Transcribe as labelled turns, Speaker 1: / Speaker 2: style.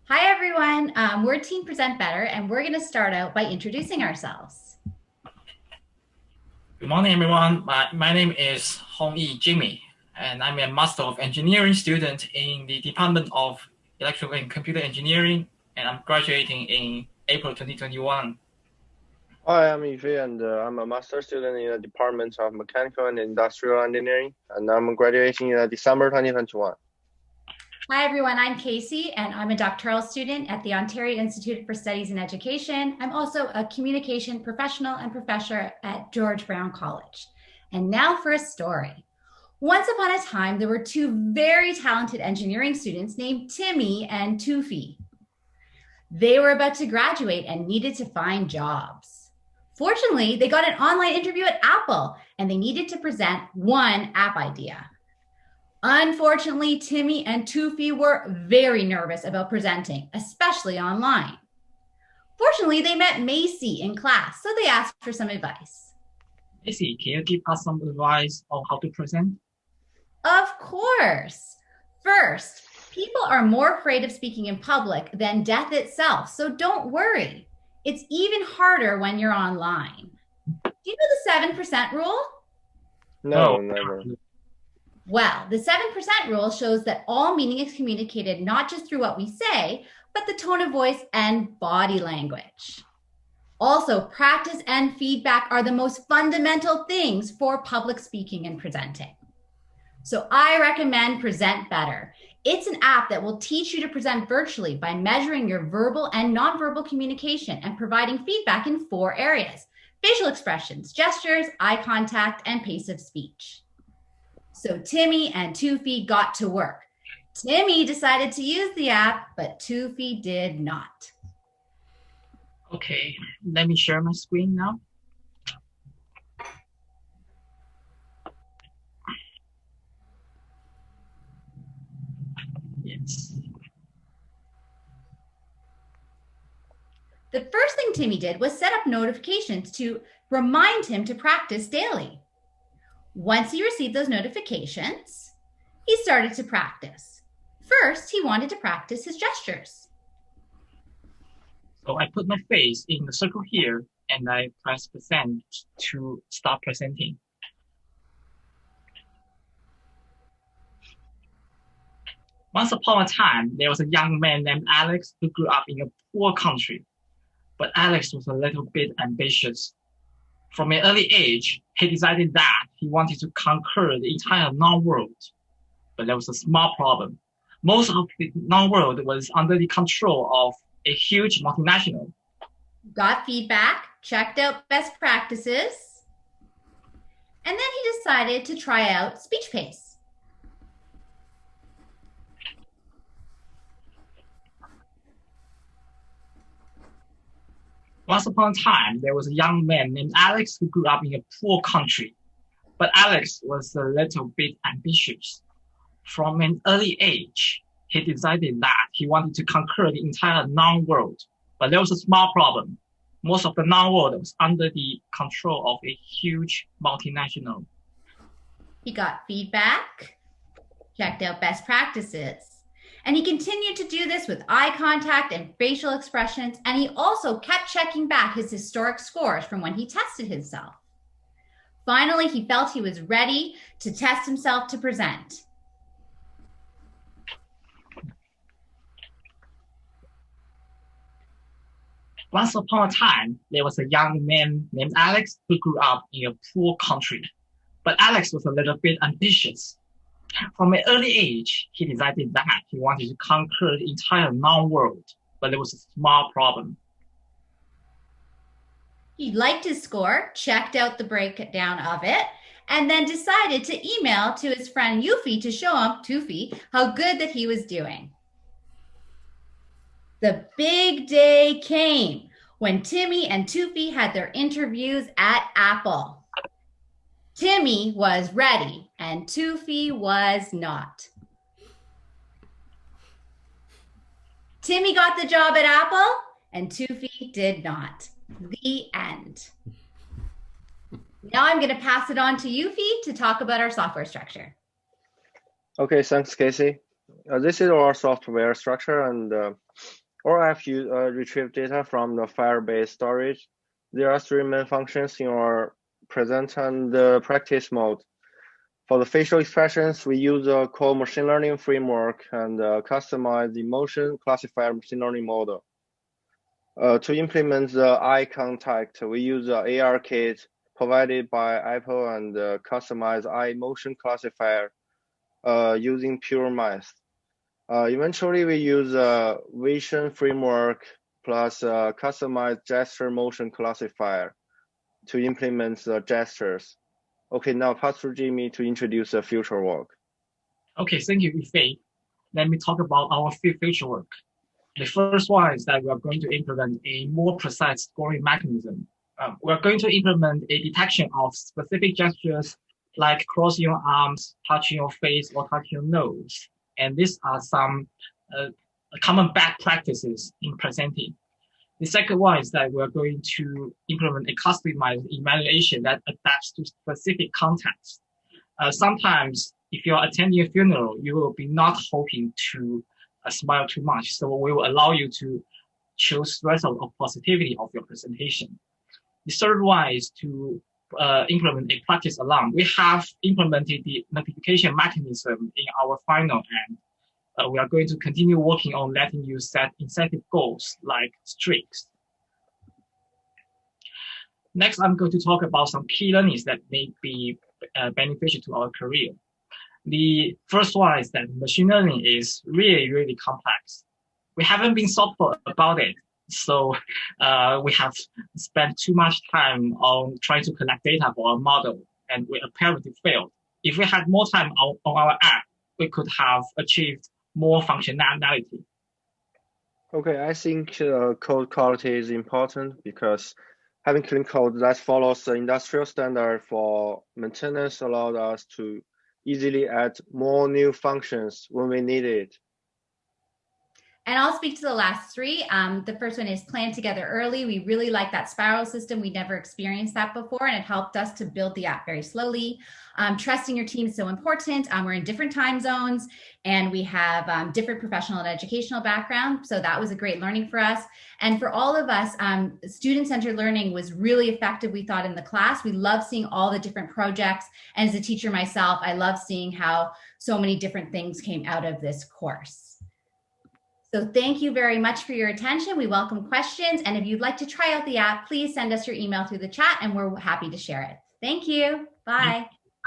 Speaker 1: Hi, everyone. We're Team Present Better, and we're going to start out by introducing ourselves.
Speaker 2: Good morning, everyone. My name is Hong-Yi Jimmy, and I'm a Master of Engineering student in the Department of Electrical and Computer Engineering, and I'm graduating in April 2021.
Speaker 3: Hi, I'm Yifei, and I'm a master student in the Department of Mechanical and Industrial Engineering, and I'm graduating in December 2021.
Speaker 1: Hi, everyone. I'm Casey, and I'm a doctoral student at the Ontario Institute for Studies in Education. I'm also a communication professional and professor at George Brown College. And now for a story. Once upon a time, there were two very talented engineering students named Timmy and Tufi. They were about to graduate and needed to find jobs. Fortunately, they got an online interview at Apple, and they needed to present one app idea. Unfortunately, Timmy and Tufi were very nervous about presenting, especially online. Fortunately, they met Macy in class, so they asked for some advice.
Speaker 2: Macy, can you give us some advice on how to present?
Speaker 1: Of course. First, people are more afraid of speaking in public than death itself, so don't worry. It's even harder when you're online. Do you know the 7% rule?
Speaker 3: No, never.
Speaker 1: Well, the 7% rule shows that all meaning is communicated not just through what we say, but the tone of voice and body language. Also, practice and feedback are the most fundamental things for public speaking and presenting. So I recommend PresentBetter. It's an app that will teach you to present virtually by measuring your verbal and nonverbal communication and providing feedback in 4 areas: facial expressions, gestures, eye contact, and pace of speech. So Timmy and Tufi got to work. Timmy decided to use the app, but Tufi did not.
Speaker 2: Okay, let me share my screen now. Yes.
Speaker 1: The first thing Timmy did was set up notifications to remind him to practice daily. Once he received those notifications, he started to practice. First, he wanted to practice his gestures.
Speaker 2: So I put my face in the circle here, and I press present to start presenting. Once upon a time, there was a young man named Alex who grew up in a poor country. But Alex was a little bit ambitious. From an early age, he decided that he wanted to conquer the entire known world. But there was a small problem. Most of the known world was under the control of a huge multinational.
Speaker 1: Got feedback, checked out best practices, and then he decided to try out speech pace.
Speaker 2: Once upon a time, there was a young man named Alex who grew up in a poor country. But Alex was a little bit ambitious. From an early age, he decided that he wanted to conquer the entire known world. But there was a small problem. Most of the known world was under the control of a huge multinational.
Speaker 1: He got feedback, checked out best practices, and he continued to do this with eye contact and facial expressions, and he also kept checking back his historic scores from when he tested himself. Finally, he felt he was ready to test himself to present.
Speaker 2: Once upon a time, there was a young man named Alex who grew up in a poor country. But Alex was a little bit ambitious. From an early age, he decided that he wanted to conquer the entire known world, but there was a small problem.
Speaker 1: He liked his score, checked out the breakdown of it, and then decided to email to his friend Yufi to show him, Tufi, how good that he was doing. The big day came when Timmy and Tufi had their interviews at Apple. Timmy was ready and Tufi was not. Timmy got the job at Apple and Tufi did not. The end. Now I'm going to pass it on to Yufi to talk about our software structure.
Speaker 3: Okay, thanks, Casey. This is our software structure, and or if you retrieve data from the Firebase storage. There are three main functions in our present and practice mode. For the facial expressions, we use a core machine learning framework and customize the emotion classifier machine learning model. To implement the eye contact, we use the AR kit provided by Apple and customize eye motion classifier using pure math. Eventually, we use a vision framework plus a customized gesture motion classifier to implement the gestures. Okay, now pass through Jimmy to introduce the future work.
Speaker 2: Okay, thank you, Yifei. Let me talk about our future work. The first one is that we are going to implement a more precise scoring mechanism. We are going to implement a detection of specific gestures like crossing your arms, touching your face, or touching your nose. And these are some common bad practices in presenting. The second one is that we're going to implement a customized evaluation that adapts to specific contexts. Sometimes, if you're attending a funeral, you will be not hoping to smile too much. So we will allow you to choose threshold of positivity of your presentation. The third one is to implement a practice alarm. We have implemented the notification mechanism in our final, and we are going to continue working on letting you set incentive goals like streaks. Next, I'm going to talk about some key learnings that may be beneficial to our career. The first one is that machine learning is really, really complex. We haven't been thoughtful about it. So we have spent too much time on trying to collect data for our model, and we apparently failed. If we had more time on our app, we could have achieved more functionality.
Speaker 3: Okay, I think code quality is important because having clean code that follows the industrial standard for maintenance allowed us to easily add more new functions when we need it.
Speaker 1: And I'll speak to the last three. The first one is plan together early. We really like that spiral system. We never experienced that before, and it helped us to build the app very slowly. Trusting your team is so important. We're in different time zones, and we have different professional and educational backgrounds. So that was a great learning for us. And for all of us, student-centered learning was really effective, we thought, in the class. We love seeing all the different projects. And as a teacher myself, I love seeing how so many different things came out of this course. So thank you very much for your attention. We welcome questions. And if you'd like to try out the app, please send us your email through the chat and we're happy to share it. Thank you. Bye.